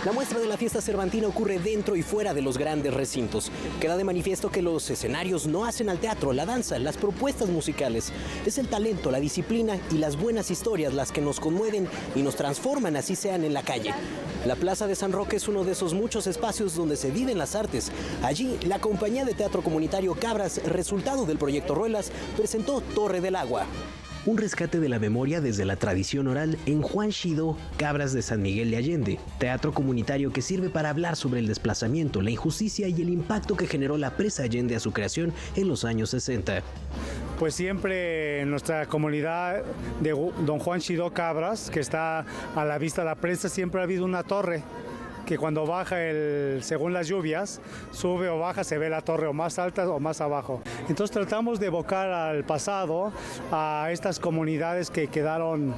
La muestra de la fiesta cervantina ocurre dentro y fuera de los grandes recintos. Queda de manifiesto que los escenarios no hacen al teatro, la danza, las propuestas musicales. Es el talento, la disciplina y las buenas historias las que nos conmueven y nos transforman, así sean en la calle. La Plaza de San Roque es uno de esos muchos espacios donde se viven las artes. Allí, la compañía de teatro comunitario Cabras, resultado del proyecto Ruelas, presentó Torre del Agua. Un rescate de la memoria desde la tradición oral en Juan Xidó, Cabras de San Miguel de Allende, teatro comunitario que sirve para hablar sobre el desplazamiento, la injusticia y el impacto que generó la presa Allende a su creación en los años 60. Pues siempre en nuestra comunidad de Don Juan Xidó Cabras, que está a la vista de la presa, siempre ha habido una torre que cuando baja según las lluvias, sube o baja, se ve la torre o más alta o más abajo. Entonces tratamos de evocar al pasado, a estas comunidades que quedaron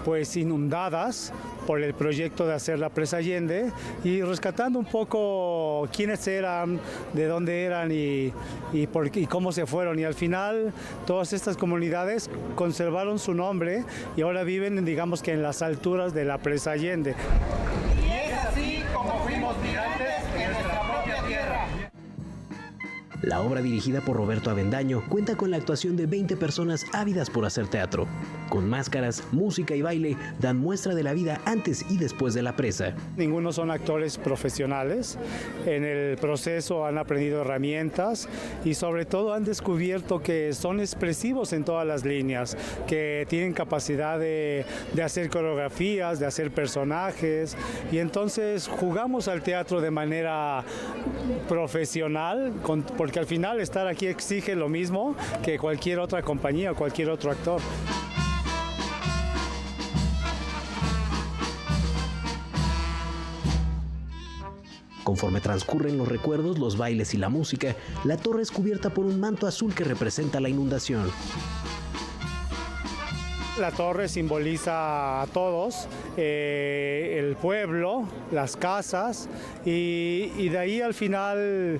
pues inundadas por el proyecto de hacer la presa Allende y rescatando un poco quiénes eran, de dónde eran y cómo se fueron. Y al final todas estas comunidades conservaron su nombre y ahora viven, digamos que en las alturas de la presa Allende. Como fuimos migrantes en nuestra propia tierra. La obra, dirigida por Roberto Avendaño, cuenta con la actuación de 20 personas ávidas por hacer teatro. Con máscaras, música y baile, dan muestra de la vida antes y después de la presa. Ninguno son actores profesionales. En el proceso han aprendido herramientas y sobre todo han descubierto que son expresivos en todas las líneas, que tienen capacidad de hacer coreografías, de hacer personajes, y entonces jugamos al teatro de manera profesional, porque al final estar aquí exige lo mismo que cualquier otra compañía o cualquier otro actor. Conforme transcurren los recuerdos, los bailes y la música, la torre es cubierta por un manto azul que representa la inundación. La torre simboliza a todos, el pueblo, las casas, y de ahí al final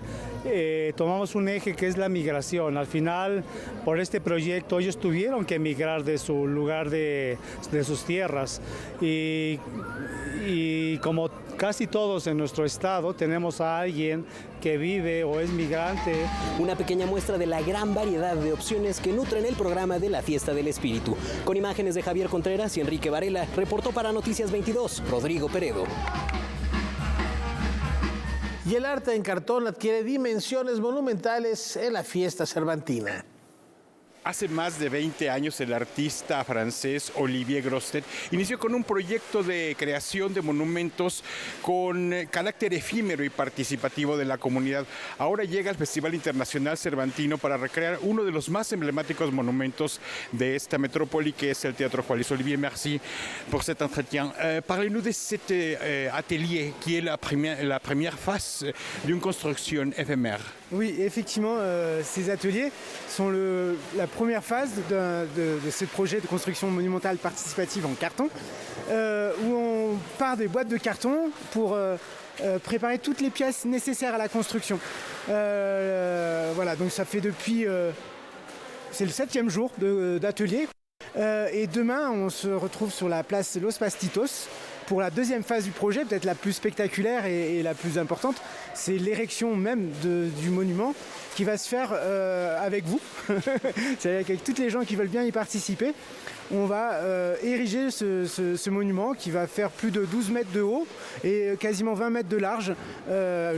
tomamos un eje que es la migración. Al final, por este proyecto, ellos tuvieron que emigrar de su lugar, de sus tierras, y como casi todos en nuestro estado tenemos a alguien que vive o es migrante. Una pequeña muestra de la gran variedad de opciones que nutren el programa de la Fiesta del Espíritu. Con imágenes de Javier Contreras y Enrique Varela, reportó para Noticias 22, Rodrigo Peredo. Y el arte en cartón adquiere dimensiones monumentales en la fiesta cervantina. Hace más de 20 años el artista francés Olivier Grostet inició con un proyecto de creación de monumentos con carácter efímero y participativo de la comunidad. Ahora llega al Festival Internacional Cervantino para recrear uno de los más emblemáticos monumentos de esta metrópoli, que es el Teatro Juárez. Olivier, merci pour cet entretien. Parlez-nous de cet atelier qui est la première phase d'une construction éphémère. Oui, effectivement, ces ateliers sont la première phase de ce projet de construction monumentale participative en carton, où on part des boîtes de carton pour préparer toutes les pièces nécessaires à la construction. Voilà, donc ça fait depuis... c'est le 7e jour d'atelier. Et demain, on se retrouve sur la place Los Pastitos pour la deuxième phase du projet, peut-être la plus spectaculaire et la plus importante. C'est l'érection même du monument qui va se faire avec vous, c'est-à-dire avec toutes les gens qui veulent bien y participer. On va ériger ce monument qui va faire plus de 12 mètres de haut et quasiment 20 mètres de large,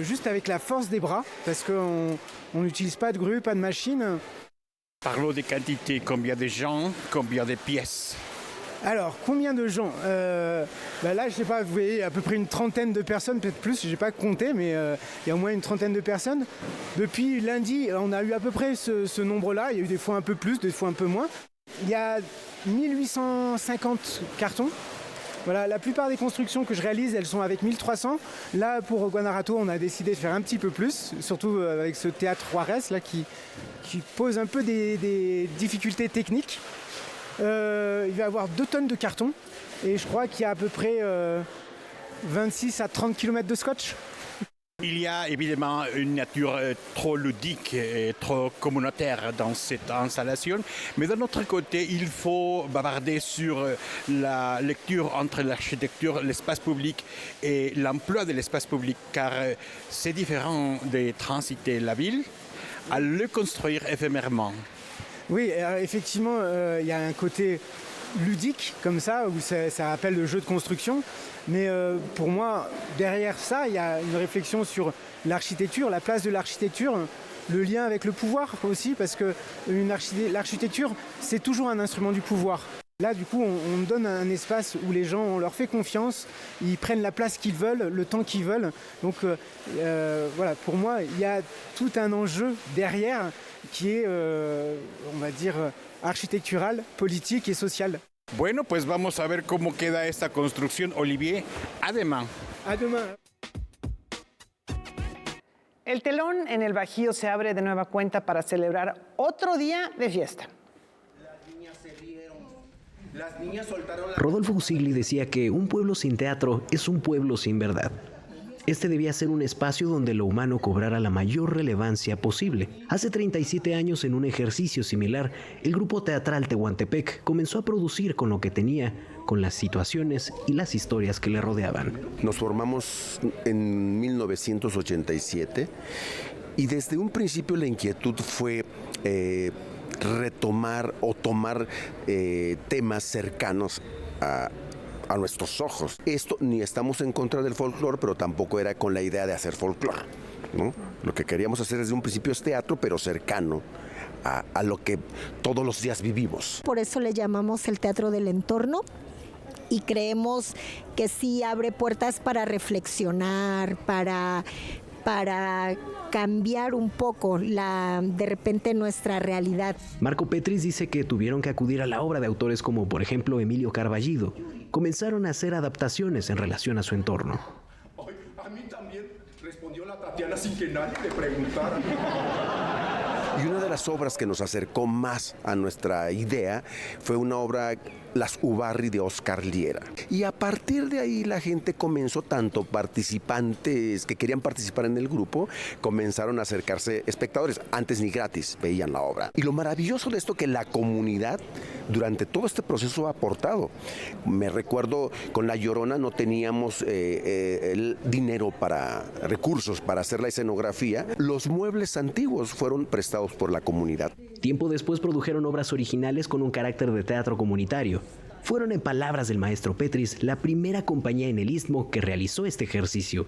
juste avec la force des bras, parce qu'on n'utilise pas de grue, pas de machine. Parlons des quantités, combien de gens, combien de pièces? Alors, combien de gens là, je ne sais pas, vous voyez, à peu près une trentaine de personnes, peut-être plus, je n'ai pas compté, mais il y a au moins une trentaine de personnes. Depuis lundi, on a eu à peu près ce nombre-là. Il y a eu des fois un peu plus, des fois un peu moins. Il y a 1850 cartons. Voilà, la plupart des constructions que je réalise, elles sont avec 1300. Là, pour Guanarato, on a décidé de faire un petit peu plus, surtout avec ce théâtre Juarez là, qui pose un peu des difficultés techniques. Il va y avoir 2 tonnes de carton et je crois qu'il y a à peu près 26 à 30 km de scotch. Il y a évidemment une nature trop ludique et trop communautaire dans cette installation, mais d'un autre côté, il faut bavarder sur la lecture entre l'architecture, l'espace public et l'emploi de l'espace public, car c'est différent de transiter la ville à le construire éphémèrement. Oui, effectivement, il y a un côté ludique comme ça, où ça rappelle le jeu de construction. Mais pour moi, derrière ça, il y a une réflexion sur l'architecture, la place de l'architecture, le lien avec le pouvoir aussi, parce que l'architecture, c'est toujours un instrument du pouvoir. Là, du coup, on donne un espace où les gens, on leur fait confiance, ils prennent la place qu'ils veulent, le temps qu'ils veulent. Donc voilà, pour moi, il y a tout un enjeu derrière qui est, on va dire, architectural, politique et social. Bueno, pues vamos a ver cómo queda esta construcción, Olivier. A demain. A demain. El telón en el Bajío se abre de nueva cuenta para celebrar otro día de fiesta. Las niñas soltaron la... Rodolfo Busigli decía que un pueblo sin teatro es un pueblo sin verdad. Este debía ser un espacio donde lo humano cobrara la mayor relevancia posible. Hace 37 años, en un ejercicio similar, el grupo teatral Tehuantepec comenzó a producir con lo que tenía, con las situaciones y las historias que le rodeaban. Nos formamos en 1987 y desde un principio la inquietud fue retomar o tomar temas cercanos a nuestros ojos. Esto ni estamos en contra del folclore, pero tampoco era con la idea de hacer folclore, ¿no? Lo que queríamos hacer desde un principio es teatro, pero cercano a lo que todos los días vivimos. Por eso le llamamos el teatro del entorno y creemos que sí abre puertas para reflexionar, para cambiar un poco de repente nuestra realidad. Marco Petris dice que tuvieron que acudir a la obra de autores como, por ejemplo, Emilio Carballido. Comenzaron a hacer adaptaciones en relación a su entorno. A mí también respondió la Tatiana sin que nadie le preguntara. Y una de las obras que nos acercó más a nuestra idea fue una obra, Las Ubarri de Oscar Liera. Y a partir de ahí la gente comenzó, tanto participantes que querían participar en el grupo, comenzaron a acercarse espectadores, antes ni gratis veían la obra. Y lo maravilloso de esto que la comunidad durante todo este proceso ha aportado. Me recuerdo, con La Llorona no teníamos el dinero recursos para hacer la escenografía. Los muebles antiguos fueron prestados por la comunidad. Tiempo después produjeron obras originales con un carácter de teatro comunitario. Fueron, en palabras del maestro Petris, la primera compañía en el Istmo que realizó este ejercicio.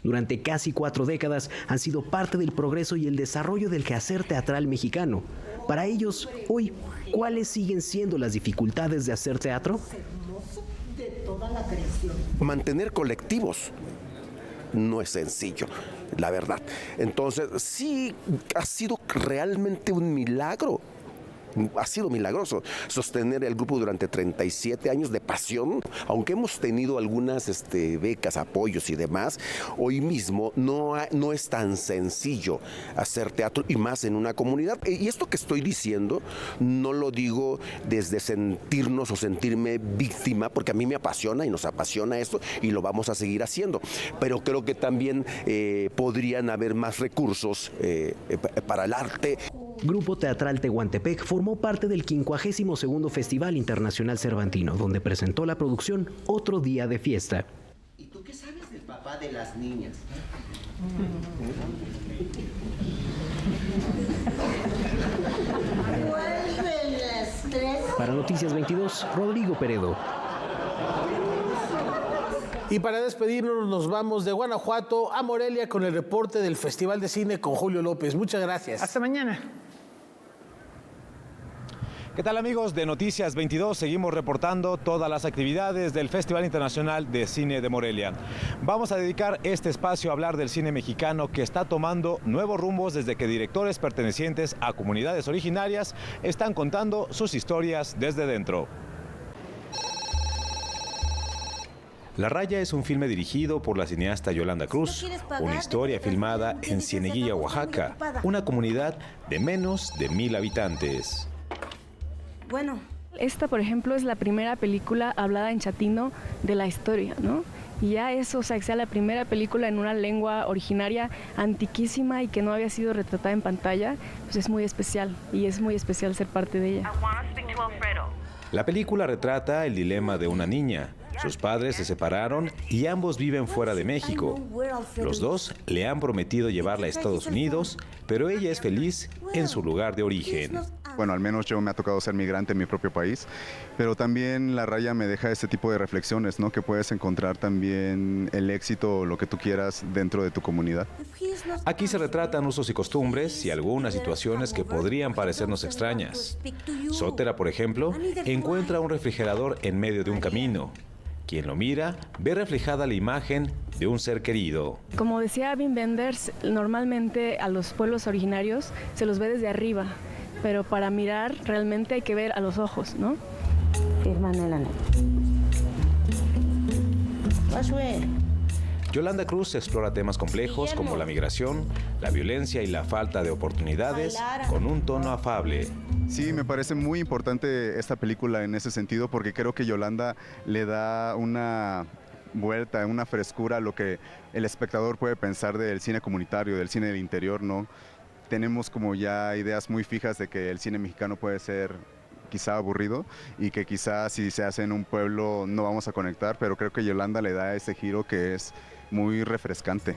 Durante casi 4 décadas han sido parte del progreso y el desarrollo del quehacer teatral mexicano. Para ellos, hoy, ¿cuáles siguen siendo las dificultades de hacer teatro? Mantener colectivos no es sencillo, la verdad. Entonces, sí ha sido realmente un milagro ha sido milagroso sostener el grupo durante 37 años de pasión. Aunque hemos tenido algunas becas, apoyos y demás, hoy mismo no es tan sencillo hacer teatro y más en una comunidad. Y esto que estoy diciendo no lo digo desde sentirnos o sentirme víctima, porque a mí me apasiona y nos apasiona esto y lo vamos a seguir haciendo. Pero creo que también podrían haber más recursos para el arte. Grupo Teatral Tehuantepec formó parte del 52º Festival Internacional Cervantino, donde presentó la producción Otro Día de Fiesta. ¿Y tú qué sabes del papá de las niñas? Vuelven las 3. Para Noticias 22, Rodrigo Peredo. Y para despedirnos nos vamos de Guanajuato a Morelia con el reporte del Festival de Cine con Julio López. Muchas gracias. Hasta mañana. ¿Qué tal, amigos de Noticias 22? Seguimos reportando todas las actividades del Festival Internacional de Cine de Morelia. Vamos a dedicar este espacio a hablar del cine mexicano, que está tomando nuevos rumbos desde que directores pertenecientes a comunidades originarias están contando sus historias desde dentro. La Raya es un filme dirigido por la cineasta Yolanda Cruz, una historia filmada en Cieneguilla, Oaxaca, una comunidad de menos de 1000 habitantes. Bueno, esta, por ejemplo, es la primera película hablada en chatino de la historia, ¿no? Y ya eso, o sea, que sea la primera película en una lengua originaria antiquísima y que no había sido retratada en pantalla, pues es muy especial, y es muy especial ser parte de ella. La película retrata el dilema de una niña. Sus padres se separaron y ambos viven fuera de México. Los dos le han prometido llevarla a Estados Unidos, pero ella es feliz en su lugar de origen. Bueno, al menos yo me ha tocado ser migrante en mi propio país, pero también La Raya me deja este tipo de reflexiones, ¿no? Que puedes encontrar también el éxito o lo que tú quieras dentro de tu comunidad. Aquí se retratan usos y costumbres y algunas situaciones que podrían parecernos extrañas. Sotera, por ejemplo, encuentra un refrigerador en medio de un camino. Quien lo mira ve reflejada la imagen de un ser querido. Como decía Wim Wenders, normalmente a los pueblos originarios se los ve desde arriba, pero para mirar realmente hay que ver a los ojos, ¿no? Yolanda Cruz explora temas complejos como la migración, la violencia y la falta de oportunidades con un tono afable. Sí, me parece muy importante esta película en ese sentido, porque creo que Yolanda le da una vuelta, una frescura a lo que el espectador puede pensar del cine comunitario, del cine del interior, ¿no? Tenemos como ya ideas muy fijas de que el cine mexicano puede ser quizá aburrido y que quizá si se hace en un pueblo no vamos a conectar, pero creo que Yolanda le da ese giro que es muy refrescante.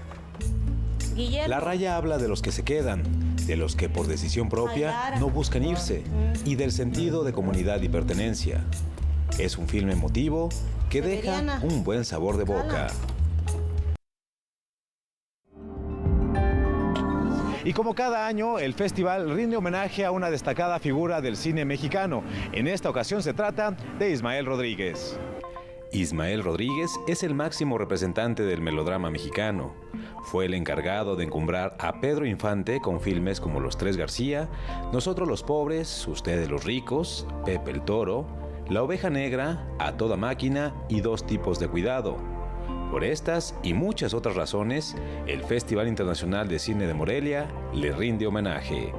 La Raya habla de los que se quedan, de los que por decisión propia no buscan irse y del sentido de comunidad y pertenencia. Es un filme emotivo que deja un buen sabor de boca. Y como cada año, el festival rinde homenaje a una destacada figura del cine mexicano. En esta ocasión se trata de Ismael Rodríguez. Ismael Rodríguez es el máximo representante del melodrama mexicano. Fue el encargado de encumbrar a Pedro Infante con filmes como Los Tres García, Nosotros los Pobres, Ustedes los Ricos, Pepe el Toro, La Oveja Negra, A Toda Máquina y Dos Tipos de Cuidado. Por estas y muchas otras razones, el Festival Internacional de Cine de Morelia le rinde homenaje.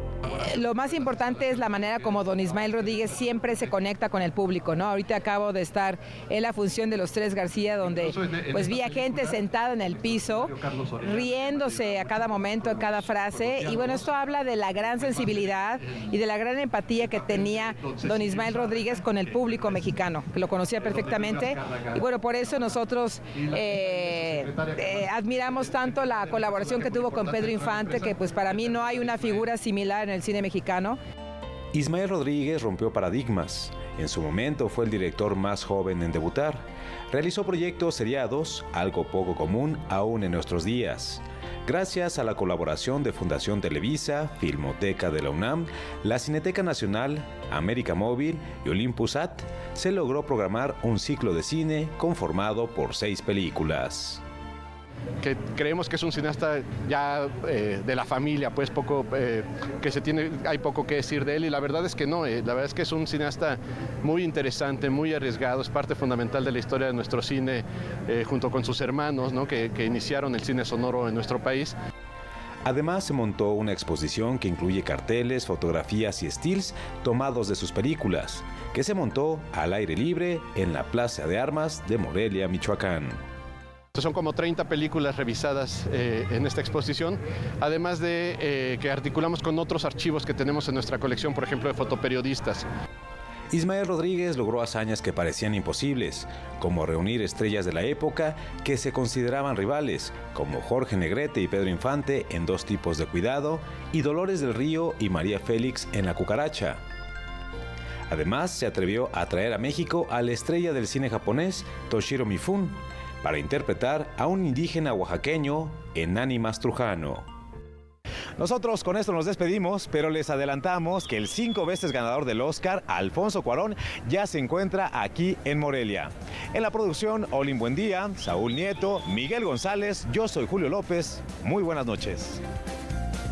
Lo más importante es la manera como don Ismael Rodríguez siempre se conecta con el público, ¿no? Ahorita acabo de estar en la función de Los Tres García, donde pues vi a gente sentada en el piso, riéndose a cada momento, a cada frase, y bueno, esto habla de la gran sensibilidad y de la gran empatía que tenía don Ismael Rodríguez con el público mexicano, que lo conocía perfectamente, y bueno, por eso nosotros admiramos tanto la colaboración que tuvo con Pedro Infante, que pues para mí no hay una figura similar en el cine mexicano. Ismael Rodríguez rompió paradigmas. En su momento fue el director más joven en debutar. Realizó proyectos seriados, algo poco común aún en nuestros días. Gracias a la colaboración de Fundación Televisa, Filmoteca de la UNAM, la Cineteca Nacional, América Móvil y Olympusat, se logró programar un ciclo de cine conformado por 6 películas. que creemos que es un cineasta ya de la familia, pues poco hay poco que decir de él, y la verdad es que no, la verdad es que es un cineasta muy interesante, muy arriesgado, es parte fundamental de la historia de nuestro cine, junto con sus hermanos, ¿no? que iniciaron el cine sonoro en nuestro país. Además, se montó una exposición que incluye carteles, fotografías y stills tomados de sus películas, que se montó al aire libre en la Plaza de Armas de Morelia, Michoacán. Son como 30 películas revisadas en esta exposición, además de que articulamos con otros archivos que tenemos en nuestra colección, por ejemplo, de fotoperiodistas. Ismael Rodríguez logró hazañas que parecían imposibles, como reunir estrellas de la época que se consideraban rivales, como Jorge Negrete y Pedro Infante en Dos tipos de cuidado, y Dolores del Río y María Félix en La cucaracha. Además, se atrevió a traer a México a la estrella del cine japonés, Toshiro Mifune, para interpretar a un indígena oaxaqueño en Nani Mastrujano. Nosotros con esto nos despedimos, pero les adelantamos que el 5 veces ganador del Oscar, Alfonso Cuarón, ya se encuentra aquí en Morelia. En la producción, Olin Buendía, Saúl Nieto, Miguel González, yo soy Julio López. Muy buenas noches.